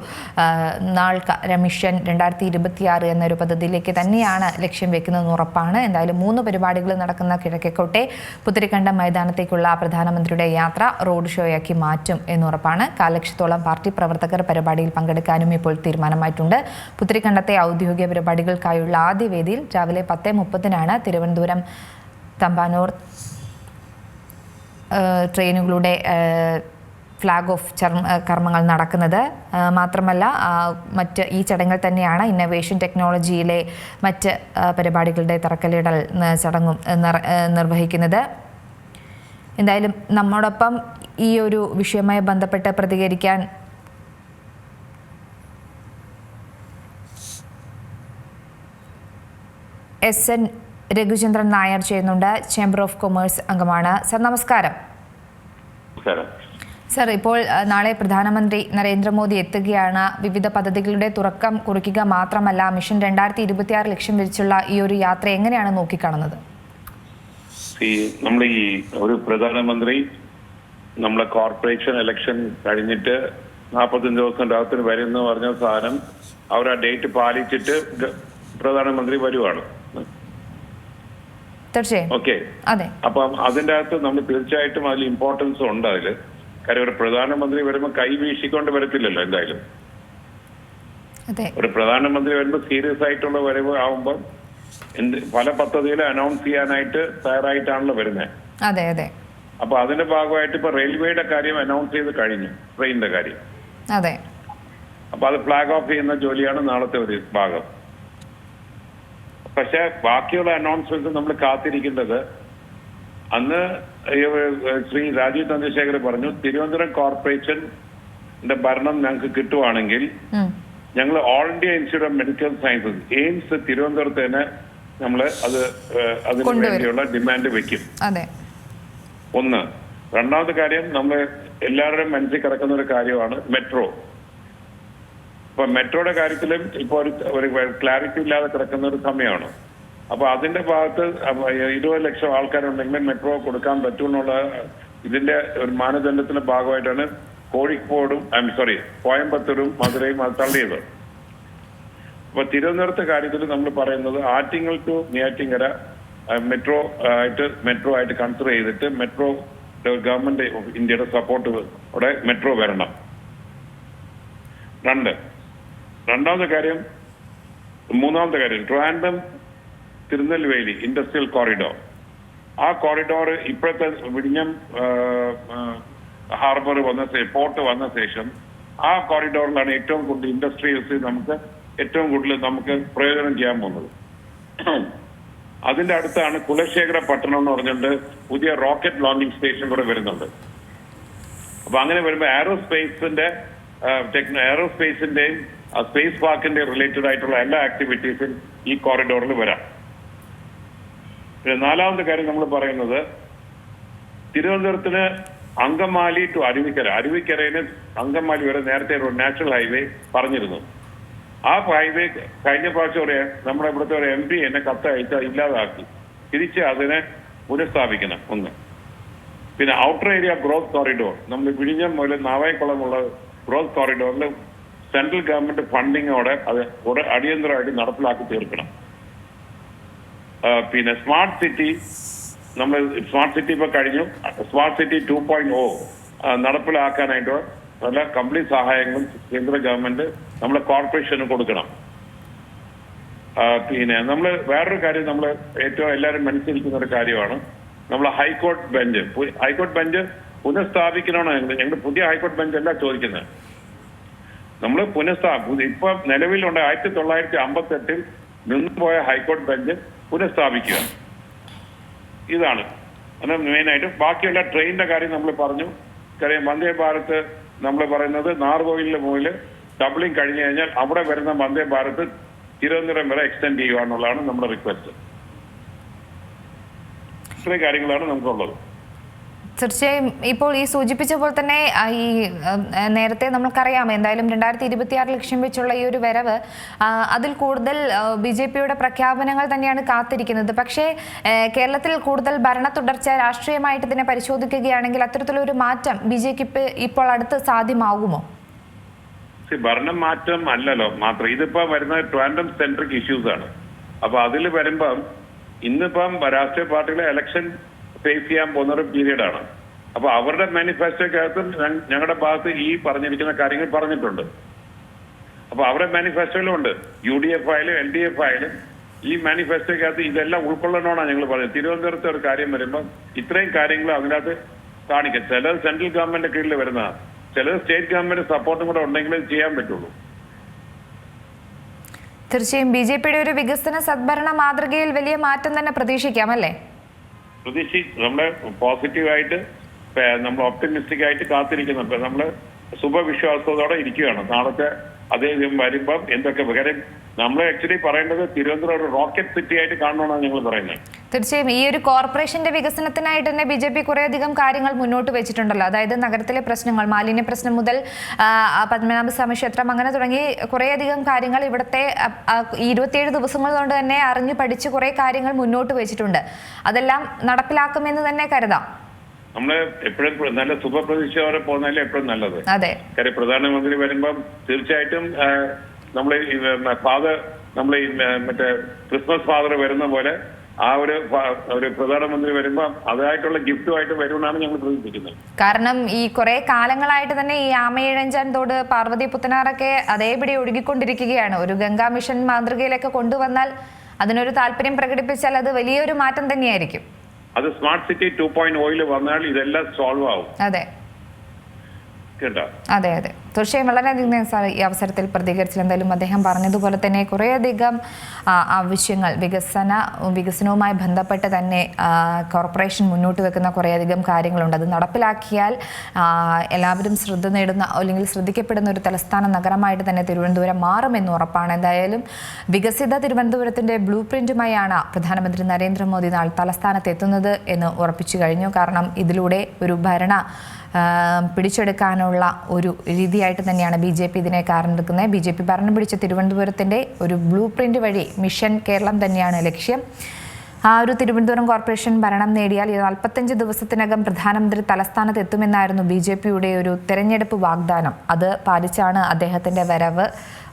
മിഷൻ 2026 എന്നൊരു പദ്ധതിയിലേക്ക് തന്നെയാണ് ലക്ഷ്യം വെക്കുന്നതെന്ന് ഉറപ്പാണ്. എന്തായാലും 3 പരിപാടികൾ നടക്കുന്ന കിഴക്കേക്കോട്ടെ പുത്തരിക്കണ്ടം മൈതാനത്തേക്കുള്ള പ്രധാനമന്ത്രിയുടെ യാത്ര റോഡ് ഷോയാക്കി മാറ്റും എന്നുറപ്പാണ്. കാലലക്ഷത്തോളം പാർട്ടി പ്രവർത്തകർ പരിപാടിയിൽ പങ്കെടുക്കാനും ഇപ്പോൾ തീരുമാനമായിട്ടുണ്ട്. പുത്തരിക്കണ്ടത്തെ ഔദ്യോഗിക പരിപാടികൾക്കായുള്ള ആദ്യ വേദിയിൽ രാവിലെ 10:30 തിരുവനന്തപുരം തമ്പാനൂർ ട്രെയിനുകളുടെ ഫ്ലാഗ് ഓഫ് കർമ്മങ്ങൾ നടക്കുന്നത്. മാത്രമല്ല ഈ ചടങ്ങിൽ തന്നെയാണ് ഇന്നൊവേഷൻ ടെക്നോളജിയിലെ മറ്റ് പരിപാടികളുടെ തറക്കല്ലിടൽ ചടങ്ങും നിർവഹിക്കുന്നത്. എന്തായാലും നമ്മോടൊപ്പം ഈ ഒരു വിഷയവുമായി ബന്ധപ്പെട്ട് പ്രതികരിക്കാൻ SN രഘുചന്ദ്രൻ നായർ ചെയ്യുന്നുണ്ട്. ചേംബർ ഓഫ് കൊമേഴ്സ് അംഗമാണ്. സർ നമസ്കാരം. സർ, ഇപ്പോൾ നാളെ പ്രധാനമന്ത്രി നരേന്ദ്രമോദി എത്തുകയാണ്. വിവിധ പദ്ധതികളുടെ തുടക്കം കുറിക്കുക മാത്രമല്ല മിഷൻ 2026 ലക്ഷ്യം വെച്ചുള്ള ഈ ഒരു യാത്ര എങ്ങനെയാണ് നോക്കിക്കാണുന്നത്? നമ്മൾ ഈ ഒരു പ്രധാനമന്ത്രി നമ്മളെ കോർപ്പറേഷൻ ഇലക്ഷൻ കഴിഞ്ഞിട്ട് 45 ദിവസം രാത്രി വരുമെന്ന് പറഞ്ഞ സാധനം അവർ ആ ഡേറ്റ് പാലിച്ചിട്ട് പ്രധാനമന്ത്രി വരുവാണ്. തീർച്ചയായും. ഓക്കെ, അപ്പം അതിന്റെ അകത്ത് നമ്മൾ തീർച്ചയായിട്ടും അതിൽ ഇമ്പോർട്ടൻസ് ഉണ്ട്. അതില് കാര്യം ഒരു പ്രധാനമന്ത്രി വരുമ്പോൾ കൈ വീശിക്കൊണ്ട് വരത്തില്ലല്ലോ. എന്തായാലും ഒരു പ്രധാനമന്ത്രി വരുമ്പോൾ സീരിയസ് ആയിട്ടുള്ള വരവ് ആവുമ്പോൾ പല പദ്ധതികളും അനൗൺസ് ചെയ്യാനായിട്ട് തയ്യാറായിട്ടാണല്ലോ വരുന്നത്. അതെ അതെ. അപ്പൊ അതിന്റെ ഭാഗമായിട്ട് ഇപ്പൊ റെയിൽവേയുടെ കാര്യം അനൗൺസ് ചെയ്ത് കഴിഞ്ഞു, ട്രെയിനിന്റെ കാര്യം. അതെ. അപ്പൊ അത് ഫ്ലാഗ് ഓഫ് ചെയ്യുന്ന ജോലിയാണ് നാളത്തെ ഒരു ഭാഗം. പക്ഷെ ബാക്കിയുള്ള അനൗൺസ്മെന്റ് നമ്മൾ കാത്തിരിക്കേണ്ടത്, അന്ന് ശ്രീ രാജീവ് ചന്ദ്രശേഖർ പറഞ്ഞു തിരുവനന്തപുരം കോർപ്പറേഷന്റെ ഭരണം ഞങ്ങൾക്ക് കിട്ടുവാണെങ്കിൽ ഞങ്ങൾ all India Institute of Medical Sciences AIIMS തിരുവനന്തപുരത്ത് തന്നെ നമ്മൾ അതിനു വേണ്ടിയുള്ള ഡിമാൻഡ് വെക്കും. ഒന്ന്. രണ്ടാമത്തെ കാര്യം, നമ്മൾ എല്ലാവരുടെയും മനസ്സിൽ കിടക്കുന്ന ഒരു കാര്യമാണ് മെട്രോ. ഇപ്പൊ മെട്രോയുടെ കാര്യത്തിലും ഇപ്പൊ ഒരു ക്ലാരിറ്റി ഇല്ലാതെ കിടക്കുന്ന ഒരു സമയമാണ്. അപ്പൊ അതിന്റെ ഭാഗത്ത് 20 ലക്ഷം ആൾക്കാരുണ്ടെങ്കിൽ മെട്രോ കൊടുക്കാൻ പറ്റുമെന്നുള്ള ഇതിന്റെ ഒരു മാനദണ്ഡത്തിന്റെ ഭാഗമായിട്ടാണ് കോയമ്പത്തൂരും മധുരയും അത് തള്ളിയത്. അപ്പൊ തിരുവനന്തപുരത്തെ കാര്യത്തിൽ നമ്മൾ പറയുന്നത് ആറ്റിങ്ങൽ ടു നെയ്യാറ്റിൻകര മെട്രോ ആയിട്ട് കൺസിഡർ ചെയ്തിട്ട് മെട്രോ ഗവൺമെന്റ് ഓഫ് ഇന്ത്യയുടെ സപ്പോർട്ടോടെ മെട്രോ വരണം. മൂന്നാമത്തെ കാര്യം ട്രിവാൻഡ്രം തിരുനെൽവേലി ഇൻഡസ്ട്രിയൽ കോറിഡോർ. ആ കോറിഡോർ ഇപ്പോഴത്തെ വിഴിഞ്ഞം ഹാർബർ പോർട്ട് വന്ന ശേഷം ആ കോറിഡോറിലാണ് ഏറ്റവും കൂടുതൽ ഇൻഡസ്ട്രീസ് ഏറ്റവും കൂടുതൽ നമുക്ക് പ്രയോജനം ചെയ്യാൻ പോകുന്നത്. അതിന്റെ അടുത്താണ് കുലശേഖര പട്ടണം എന്ന് പറഞ്ഞുകൊണ്ട് പുതിയ റോക്കറ്റ് ലോഞ്ചിങ് സ്റ്റേഷൻ കൂടെ വരുന്നുണ്ട്. അപ്പൊ അങ്ങനെ വരുമ്പോൾ എയറോസ്പേസിന്റെയും സ്പേസ് പാർക്കിന്റെ റിലേറ്റഡ് ആയിട്ടുള്ള എല്ലാ ആക്ടിവിറ്റീസും ഈ കോറിഡോറിൽ വരാം. പിന്നെ നാലാമത്തെ കാര്യം നമ്മൾ പറയുന്നത് തിരുവനന്തപുരത്തിന് അങ്കമാലി ടു അരുവിക്കരയിൽ അങ്കമാലി വരെ നേരത്തെ ഒരു നാഷണൽ ഹൈവേ പറഞ്ഞിരുന്നു. ആ ഹൈവേ കഴിഞ്ഞ പ്രാവശ്യം നമ്മുടെ ഇവിടുത്തെ ഒരു MP എന്നെ കത്തയച്ചാൽ ഇല്ലാതാക്കി. തിരിച്ച് അതിനെ പുനഃസ്ഥാപിക്കണം. ഒന്ന്. പിന്നെ ഔട്ടർ ഏരിയ ഗ്രോത്ത് കോറിഡോർ, നമ്മൾ വിഴിഞ്ഞം മുതൽ നാവായിക്കുളമുള്ള ഗ്രോത്ത് കോറിഡോറിൽ സെൻട്രൽ ഗവൺമെന്റ് ഫണ്ടിങ്ങോടെ അത് അടിയന്തരമായിട്ട് നടപ്പിലാക്കി തീർക്കണം. പിന്നെ സ്മാർട്ട് സിറ്റി ഇപ്പൊ കഴിഞ്ഞു. സ്മാർട്ട് സിറ്റി 2.0 നടപ്പിലാക്കാനായിട്ട് നല്ല കംപ്ലീറ്റ് സഹായങ്ങളും കേന്ദ്ര ഗവൺമെന്റ് നമ്മളെ കോർപ്പറേഷന് കൊടുക്കണം. പിന്നെ നമ്മൾ വേറൊരു കാര്യം നമ്മൾ ഏറ്റവും എല്ലാവരും മനസ്സിലിരിക്കുന്ന ഒരു കാര്യമാണ് നമ്മൾ ഹൈക്കോർട്ട് ബെഞ്ച് പുനഃസ്ഥാപിക്കണമെന്ന് ഞങ്ങൾ പുതിയ ഹൈക്കോർട്ട് ബെഞ്ച് അല്ല ചോദിക്കുന്നത്. നമ്മൾ ഇപ്പൊ നിലവിലുണ്ട് 1958 നിന്നുപോയ ഹൈക്കോർട്ട് ബെഞ്ച് പുനഃസ്ഥാപിക്കുക. ഇതാണ് മെയിനായിട്ട്. ബാക്കിയുള്ള ട്രെയിനിന്റെ കാര്യം നമ്മൾ പറഞ്ഞു. കാര്യം വന്ദേ ഭാരത് നമ്മൾ പറയുന്നത് നാർകോയിലിന് മുകളിൽ ഡബിളിംഗ് കഴിഞ്ഞു കഴിഞ്ഞാൽ അവിടെ വരുന്ന വന്ദേ ഭാരത് തിരുവനന്തപുരം വരെ എക്സ്റ്റെൻഡ് ചെയ്യുക എന്നുള്ളതാണ് നമ്മുടെ റിക്വസ്റ്റ്. ഇത്രയും കാര്യങ്ങളാണ് നമുക്കുള്ളത്. തീർച്ചയായും ഇപ്പോൾ ഈ സൂചിപ്പിച്ച പോലെ തന്നെ ഈ നേരത്തെ നമ്മൾക്കറിയാം എന്തായാലും 2026 ലക്ഷ്യം വെച്ചുള്ള ഈ ഒരു വരവ് അതിൽ കൂടുതൽ BJPയുടെ പ്രഖ്യാപനങ്ങൾ തന്നെയാണ് കാത്തിരിക്കുന്നത്. പക്ഷേ കേരളത്തിൽ കൂടുതൽ ഭരണ തുടർച്ച രാഷ്ട്രീയമായിട്ട് ഇതിനെ പരിശോധിക്കുകയാണെങ്കിൽ അത്തരത്തിലൊരു മാറ്റം BJP ഇപ്പോൾ അടുത്ത് സാധ്യമാകുമോ? ഭരണം മാറ്റം അല്ലല്ലോ മാത്രം. ഇതിപ്പോ വരുന്ന ട്രിവാൻഡ്രം സെൻട്രിക് ഇഷ്യൂസ് ആണ്. അപ്പൊ അതിൽ വരുമ്പം ഇന്നിപ്പം രാഷ്ട്രീയ പാർട്ടികളെ ഇലക്ഷൻ ഫേസ് ചെയ്യാൻ പോകുന്ന ഒരു പീരീഡാണ്. അപ്പൊ അവരുടെ മാനിഫെസ്റ്റോക്കകത്തും ഞങ്ങളുടെ ഭാഗത്ത് ഈ പറഞ്ഞിരിക്കുന്ന കാര്യങ്ങൾ പറഞ്ഞിട്ടുണ്ട്. അപ്പൊ അവരുടെ മാനിഫെസ്റ്റോയിലും ഉണ്ട്. UDF ആയാലും LDF ആയാലും ഈ മാനിഫെസ്റ്റോക്കകത്ത് ഇതെല്ലാം ഉൾക്കൊള്ളണമെന്നാണ് ഞങ്ങൾ പറയുന്നത്. തിരുവനന്തപുരത്തെ ഒരു കാര്യം വരുമ്പോൾ ഇത്രയും കാര്യങ്ങൾ അതിനകത്ത് കാണിക്കും. ചിലത് സെൻട്രൽ ഗവൺമെന്റ് കീഴിൽ വരുന്നതാണ്, ചിലത് സ്റ്റേറ്റ് ഗവൺമെന്റ് സപ്പോർട്ടും കൂടെ ഉണ്ടെങ്കിലേ ചെയ്യാൻ പറ്റുള്ളൂ. തീർച്ചയായും BJPയുടെ ഒരു വികസന സദ്ഭരണ മാതൃകയിൽ വലിയ മാറ്റം തന്നെ പ്രതീക്ഷിക്കാം അല്ലേ? നമ്മള് പോസിറ്റീവായിട്ട് നമ്മൾ ഒപ്റ്റിമിസ്റ്റിക് ആയിട്ട് കാത്തിരിക്കുന്നുണ്ട്. നമ്മള് ശുഭവിശ്വാസത്തോടെ ഇരിക്കുകയാണ്. നാളത്തെ അദ്ദേഹം വരുമ്പം എന്തൊക്കെ കാര്യം നമ്മൾ ആക്ച്വലി പറയേണ്ടത് തിരുവനന്തപുരം ഒരു റോക്കറ്റ് സിറ്റി ആയിട്ട് കാണണമെന്നാണ് ഞങ്ങൾ പറയുന്നത്. തീർച്ചയായും ഈ ഒരു കോർപ്പറേഷന്റെ വികസനത്തിനായിട്ട് തന്നെ BJP കുറേയധികം കാര്യങ്ങൾ മുന്നോട്ട് വെച്ചിട്ടുണ്ടല്ലോ. അതായത് നഗരത്തിലെ പ്രശ്നങ്ങൾ, മാലിന്യ പ്രശ്നം മുതൽ പത്മനാഭസ്വാമി ക്ഷേത്രം അങ്ങനെ തുടങ്ങി കുറേയധികം കാര്യങ്ങൾ ഇവിടുത്തെ 27 ദിവസങ്ങൾ കൊണ്ട് തന്നെ അറിഞ്ഞു പഠിച്ച് കുറെ കാര്യങ്ങൾ മുന്നോട്ട് വെച്ചിട്ടുണ്ട്. അതെല്ലാം നടപ്പിലാക്കുമെന്ന് തന്നെ കരുതാം. നമ്മള് എപ്പോഴും നല്ല ശുഭപ്രതീക്ഷയോടെ പോകുന്നതല്ലേ എപ്പോഴും നല്ലത്. അതെ, കാര്യം പ്രധാനമന്ത്രി വരുമ്പം തീർച്ചയായിട്ടും നമ്മൾ മറ്റേ ക്രിസ്മസ് ഫാദർ വരുന്ന പോലെ ആ ഒരു പ്രധാനമന്ത്രി വരുമ്പോ അതായിട്ടുള്ള ഗിഫ്റ്റുമായിട്ട് വരുമെന്നാണ് ഞങ്ങൾ പ്രതീക്ഷിക്കുന്നത്. കാരണം ഈ കുറെ കാലങ്ങളായിട്ട് തന്നെ ഈ ആമയിഴഞ്ചാൻ തോട്, പാർവതി പുത്തനാറൊക്കെ അതേപടി ഒഴുകിക്കൊണ്ടിരിക്കുകയാണ്. ഒരു ഗംഗാ മിഷൻ മാതൃകയിലൊക്കെ കൊണ്ടുവന്നാൽ അതിനൊരു താല്പര്യം പ്രകടിപ്പിച്ചാൽ അത് വലിയൊരു മാറ്റം തന്നെയായിരിക്കും. അത് സ്മാർട്ട് സിറ്റി 2.0 വന്നാൽ ഇതെല്ലാം സോൾവ് ആവും. അതെ കേട്ടോ? അതെ അതെ, തീർച്ചയായും വളരെയധികം ഈ അവസരത്തിൽ പ്രതികരിച്ചില്ല. എന്തായാലും അദ്ദേഹം പറഞ്ഞതുപോലെ തന്നെ കുറേയധികം ആവശ്യങ്ങൾ വികസനവുമായി ബന്ധപ്പെട്ട് തന്നെ കോർപ്പറേഷൻ മുന്നോട്ട് വെക്കുന്ന കുറേയധികം കാര്യങ്ങളുണ്ട്. അത് നടപ്പിലാക്കിയാൽ എല്ലാവരും ശ്രദ്ധ നേടുന്ന അല്ലെങ്കിൽ ശ്രദ്ധിക്കപ്പെടുന്ന ഒരു തലസ്ഥാന നഗരമായിട്ട് തന്നെ തിരുവനന്തപുരം മാറുമെന്ന് ഉറപ്പാണ്. എന്തായാലും വികസിത തിരുവനന്തപുരത്തിന്റെ ബ്ലൂ പ്രിന്റുമായാണ് പ്രധാനമന്ത്രി നരേന്ദ്രമോദി നാളെ തലസ്ഥാനത്ത് എത്തുന്നത് എന്ന് ഉറപ്പിച്ചു കഴിഞ്ഞു. കാരണം ഇതിലൂടെ ഒരു പിടിച്ചെടുക്കാനുള്ള ഒരു രീതിയായിട്ട് തന്നെയാണ് BJP ഇതിനെ കാരണെടുക്കുന്നത്. BJP ഭരണം പിടിച്ച തിരുവനന്തപുരത്തിൻ്റെ ഒരു ബ്ലൂ പ്രിന്റ് വഴി മിഷൻ കേരളം തന്നെയാണ് ലക്ഷ്യം. ആ ഒരു തിരുവനന്തപുരം കോർപ്പറേഷൻ ഭരണം നേടിയാൽ 45 ദിവസത്തിനകം പ്രധാനമന്ത്രി തലസ്ഥാനത്ത് എത്തുമെന്നായിരുന്നു BJPയുടെ ഒരു തെരഞ്ഞെടുപ്പ് വാഗ്ദാനം. അത് പാലിച്ചാണ് അദ്ദേഹത്തിൻ്റെ വരവ്.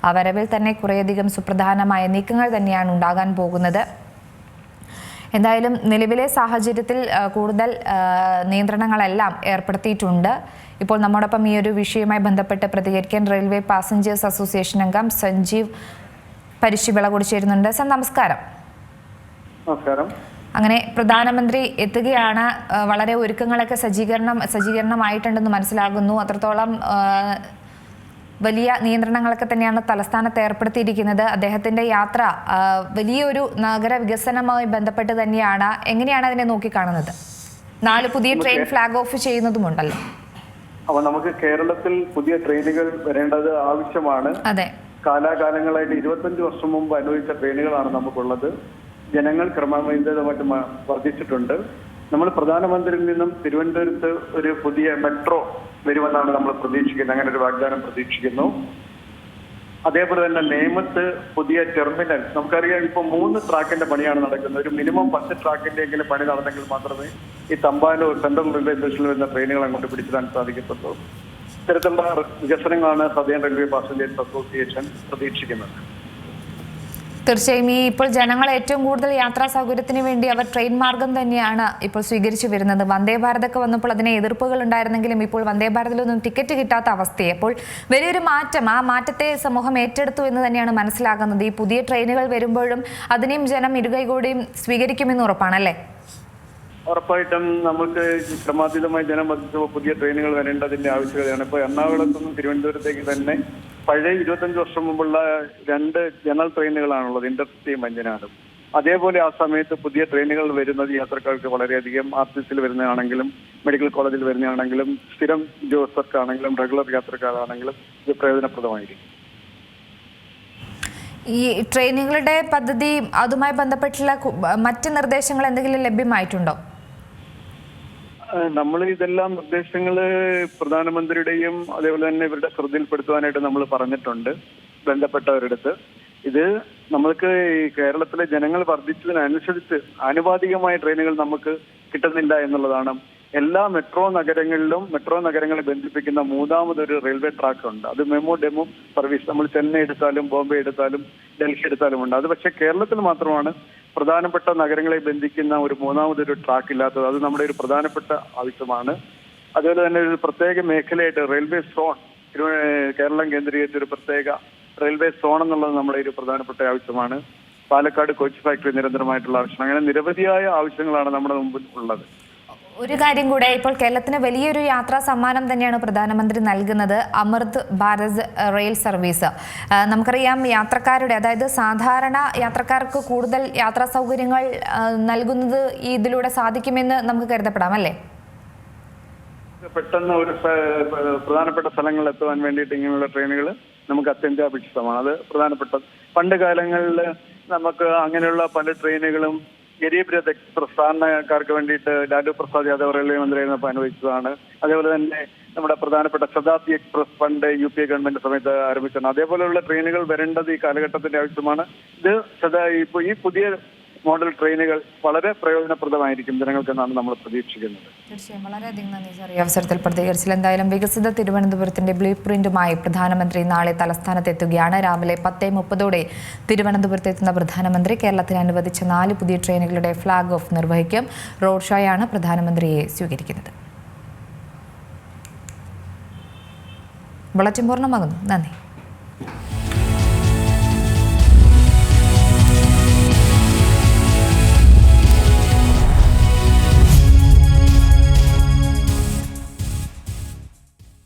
ആ വരവിൽ തന്നെ കുറേയധികം സുപ്രധാനമായ നീക്കങ്ങൾ തന്നെയാണ് ഉണ്ടാകാൻ പോകുന്നത്. എന്തായാലും നിലവിലെ സാഹചര്യത്തിൽ കൂടുതൽ നിയന്ത്രണങ്ങളെല്ലാം ഏർപ്പെടുത്തിയിട്ടുണ്ട്. ഇപ്പോൾ നമ്മോടൊപ്പം ഈ ഒരു വിഷയവുമായി ബന്ധപ്പെട്ട് പ്രതികരിക്കാൻ റെയിൽവേ പാസഞ്ചേഴ്സ് അസോസിയേഷൻ അംഗം സഞ്ജീവ് പരിശിവിള കൂടി ചേരുന്നുണ്ട്. സർ, നമസ്കാരം. നമസ്കാരം. അങ്ങനെ പ്രധാനമന്ത്രി എത്തുകയാണ്. വളരെ ഒരുക്കങ്ങളൊക്കെ സജ്ജീകരണമായിട്ടുണ്ടെന്ന് മനസ്സിലാകുന്നു. അത്രത്തോളം വലിയ നിയന്ത്രണങ്ങളൊക്കെ തന്നെയാണ് തലസ്ഥാനത്ത് ഏർപ്പെടുത്തിയിരിക്കുന്നത്. അദ്ദേഹത്തിന്റെ യാത്ര വലിയൊരു നഗര വികസനവുമായി ബന്ധപ്പെട്ട് തന്നെയാണ്. എങ്ങനെയാണ് അതിനെ നോക്കിക്കാണുന്നത്? 4 പുതിയ ട്രെയിൻ ഫ്ലാഗ് ഓഫ് ചെയ്യുന്നതുമുണ്ടല്ലോ. അപ്പൊ നമുക്ക് കേരളത്തിൽ പുതിയ ട്രെയിനുകൾ വരേണ്ടത് ആവശ്യമാണ്. അതെ, കാലാകാലങ്ങളായിട്ട് 25 വർഷം മുമ്പ് അനുവദിച്ച ട്രെയിനുകളാണ് നമുക്കുള്ളത്. ജനങ്ങൾ ക്രമരഹിതമായിട്ട് വർദ്ധിച്ചിട്ടുണ്ട്. നമ്മൾ പ്രധാനമന്ത്രിയിൽ നിന്നും തിരുവനന്തപുരത്ത് ഒരു പുതിയ മെട്രോ വരുമെന്നാണ് നമ്മൾ പ്രതീക്ഷിക്കുന്നത്. അങ്ങനെ ഒരു വാഗ്ദാനം പ്രതീക്ഷിക്കുന്നു. അതേപോലെ തന്നെ നേമത്ത് പുതിയ ടെർമിനൽ. നമുക്കറിയാം, ഇപ്പൊ 3 ട്രാക്കിന്റെ പണിയാണ് നടക്കുന്നത്. ഒരു മിനിമം 10 ട്രാക്കിന്റെ എങ്കിലും പണി നടന്നെങ്കിൽ മാത്രമേ ഈ തമ്പാനൂർ സെൻട്രൽ റെയിൽവേ സ്റ്റേഷനിൽ വരുന്ന ട്രെയിനുകൾ അങ്ങോട്ട് പിടിച്ചിടാൻ സാധിക്കത്തുള്ളൂ. ഇത്തരത്തിലുള്ള വികസനങ്ങളാണ് സദേൺ റെയിൽവേ പാസഞ്ചേഴ്സ് അസോസിയേഷൻ പ്രതീക്ഷിക്കുന്നത്. തീർച്ചയായും ഈ ഇപ്പോൾ ജനങ്ങൾ ഏറ്റവും കൂടുതൽ യാത്രാ സൗകര്യത്തിന് വേണ്ടി അവർ ട്രെയിൻ മാർഗം തന്നെയാണ് ഇപ്പോൾ സ്വീകരിച്ചു വരുന്നത്. വന്ദേ ഭാരതൊക്കെ വന്നപ്പോൾ അതിന് എതിർപ്പുകൾ ഉണ്ടായിരുന്നെങ്കിലും ഇപ്പോൾ വന്ദേ ഭാരതിലൊന്നും ടിക്കറ്റ് കിട്ടാത്ത അവസ്ഥയെ അപ്പോൾ വലിയൊരു മാറ്റം, ആ മാറ്റത്തെ സമൂഹം ഏറ്റെടുത്തു എന്ന് തന്നെയാണ് മനസ്സിലാകുന്നത്. ഈ പുതിയ ട്രെയിനുകൾ വരുമ്പോഴും അതിനെയും ജനം ഇരുകൈകൂടിയും സ്വീകരിക്കുമെന്ന് ഉറപ്പാണല്ലേ? ഉറപ്പായിട്ടും നമുക്ക് ക്രമാതീതമായി ജനം വർദ്ധിച്ചപ്പോൾ പുതിയ ട്രെയിനുകൾ വരേണ്ടതിന്റെ ആവശ്യകതയാണ്. ഇപ്പൊ എറണാകുളത്തു നിന്നും തിരുവനന്തപുരത്തേക്ക് തന്നെ പഴയ 25 വർഷം മുമ്പുള്ള 2 ജനറൽ ട്രെയിനുകളാണുള്ളത്, ഇന്റർസിറ്റിയും മഞ്ചനാടും. അതേപോലെ ആ സമയത്ത് പുതിയ ട്രെയിനുകൾ വരുന്നത് യാത്രക്കാർക്ക് വളരെയധികം RTCയിൽ വരുന്നതാണെങ്കിലും മെഡിക്കൽ കോളേജിൽ വരുന്നതാണെങ്കിലും സ്ഥിരം ഉദ്യോഗസ്ഥർക്കാണെങ്കിലും റെഗുലർ യാത്രക്കാരാണെങ്കിലും ഇത് പ്രയോജനപ്രദമായിരിക്കും. ഈ ട്രെയിനുകളുടെ പദ്ധതി അതുമായി ബന്ധപ്പെട്ടുള്ള മറ്റ് നിർദ്ദേശങ്ങൾ എന്തെങ്കിലും ലഭ്യമായിട്ടുണ്ടോ? നമ്മൾ ഇതെല്ലാം നിർദ്ദേശങ്ങള് പ്രധാനമന്ത്രിയുടെയും അതേപോലെ തന്നെ ഇവരുടെ ശ്രദ്ധയിൽപ്പെടുത്തുവാനായിട്ട് നമ്മൾ പറഞ്ഞിട്ടുണ്ട് ബന്ധപ്പെട്ടവരടുത്ത്. ഇത് നമ്മൾക്ക് ഈ കേരളത്തിലെ ജനങ്ങൾ വർദ്ധിച്ചതിനനുസരിച്ച് ആനുപാതികമായ ട്രെയിനുകൾ നമുക്ക് കിട്ടുന്നില്ല എന്നുള്ളതാണ്. എല്ലാ മെട്രോ നഗരങ്ങളെ ബന്ധിപ്പിക്കുന്ന 3ാമതൊരു റെയിൽവേ ട്രാക്ക് ഉണ്ട്. അത് മെമോ ഡെമോ സർവീസ്. നമ്മൾ ചെന്നൈ എടുത്താലും ബോംബെ എടുത്താലും ഡൽഹി എടുത്താലും ഉണ്ട്. അത് പക്ഷേ കേരളത്തിൽ മാത്രമാണ് പ്രധാനപ്പെട്ട നഗരങ്ങളെ ബന്ധിക്കുന്ന ഒരു 3ാമതൊരു ട്രാക്ക് ഇല്ലാത്തത്. അത് നമ്മുടെ ഒരു പ്രധാനപ്പെട്ട ആവശ്യമാണ്. അതുപോലെ തന്നെ ഒരു പ്രത്യേക മേഖലയായിട്ട് റെയിൽവേ സോൺ, കേരളം കേന്ദ്രീകരിച്ച ഒരു പ്രത്യേക റെയിൽവേ സോൺ എന്നുള്ളത് നമ്മുടെ ഒരു പ്രധാനപ്പെട്ട ആവശ്യമാണ്. പാലക്കാട് കോച്ച് ഫാക്ടറി നിരന്തരമായിട്ടുള്ള ആവശ്യം. അങ്ങനെ നിരവധിയായ ആവശ്യങ്ങളാണ് നമ്മുടെ മുമ്പിൽ ഉള്ളത്. ഒരു കാര്യം കൂടെ, ഇപ്പോൾ കേരളത്തിന് വലിയൊരു യാത്രാ സമ്മാനം തന്നെയാണ് പ്രധാനമന്ത്രി നൽകുന്നത്, അമൃത് ഭാരത് റെയിൽ സർവീസ്. നമുക്കറിയാം, യാത്രക്കാരുടെ, അതായത് സാധാരണ യാത്രക്കാർക്ക് കൂടുതൽ യാത്രാ സൗകര്യങ്ങൾ നൽകുന്നത് ഇതിലൂടെ സാധിക്കുമെന്ന് നമുക്ക് കരുതപ്പെടാം അല്ലേ? പെട്ടെന്ന് ഒരു പ്രധാനപ്പെട്ട സ്ഥലങ്ങളിൽ എത്തുവാൻ വേണ്ടിയിട്ട് ഇങ്ങനെയുള്ള ട്രെയിനുകൾ നമുക്ക് അത്യന്താപേക്ഷിതമാണ്. അത് പ്രധാനപ്പെട്ട പണ്ട് കാലങ്ങളിൽ നമുക്ക് അങ്ങനെയുള്ള പല ട്രെയിനുകളും ഗരീബ് രഥ് എക്സ്പ്രസ് സാധാരണക്കാർക്ക് വേണ്ടിയിട്ട് ലാലു പ്രസാദ് യാദവ് റെയിൽവേ മന്ത്രിയായിരുന്നപ്പോൾ അനുവദിച്ചതാണ്. അതേപോലെ തന്നെ നമ്മുടെ പ്രധാനപ്പെട്ട ശതാബ്ദി എക്സ്പ്രസ് ഫണ്ട് UPA ഗവൺമെന്റ് സമയത്ത് ആരംഭിച്ചതാണ്. അതേപോലെയുള്ള ട്രെയിനുകൾ വരേണ്ടത് ഈ കാലഘട്ടത്തിന്റെ ആവശ്യമാണ്. ഇത് ഈ പുതിയ മോഡൽ ട്രെയിനുകൾ വളരെ പ്രയോജനപ്രദമായിരിക്കും ജനങ്ങൾക്കെന്നാണ് നമ്മൾ പ്രതീക്ഷിക്കുന്നത്. തീർച്ചയായും വളരെയധികം നന്ദി സാർ ഈ അവസരത്തിൽ പ്രതികരിച്ചില്ല. എന്തായാലും വികസിത തിരുവനന്തപുരത്തിന്റെ ബ്ലൂ പ്രിന്റുമായി പ്രധാനമന്ത്രി നാളെ തലസ്ഥാനത്ത് എത്തുകയാണ്. രാവിലെ 10:30 തിരുവനന്തപുരത്ത് എത്തുന്ന പ്രധാനമന്ത്രി കേരളത്തിന് അനുവദിച്ച 4 പുതിയ ട്രെയിനുകളുടെ ഫ്ളാഗ് ഓഫ് നിർവഹിക്കും. റോഡ് ഷോയാണ് പ്രധാനമന്ത്രിയെ സ്വീകരിക്കുന്നത്. ബുള്ളറ്റിൻ പൂർണ്ണമാകുന്നു. നന്ദി.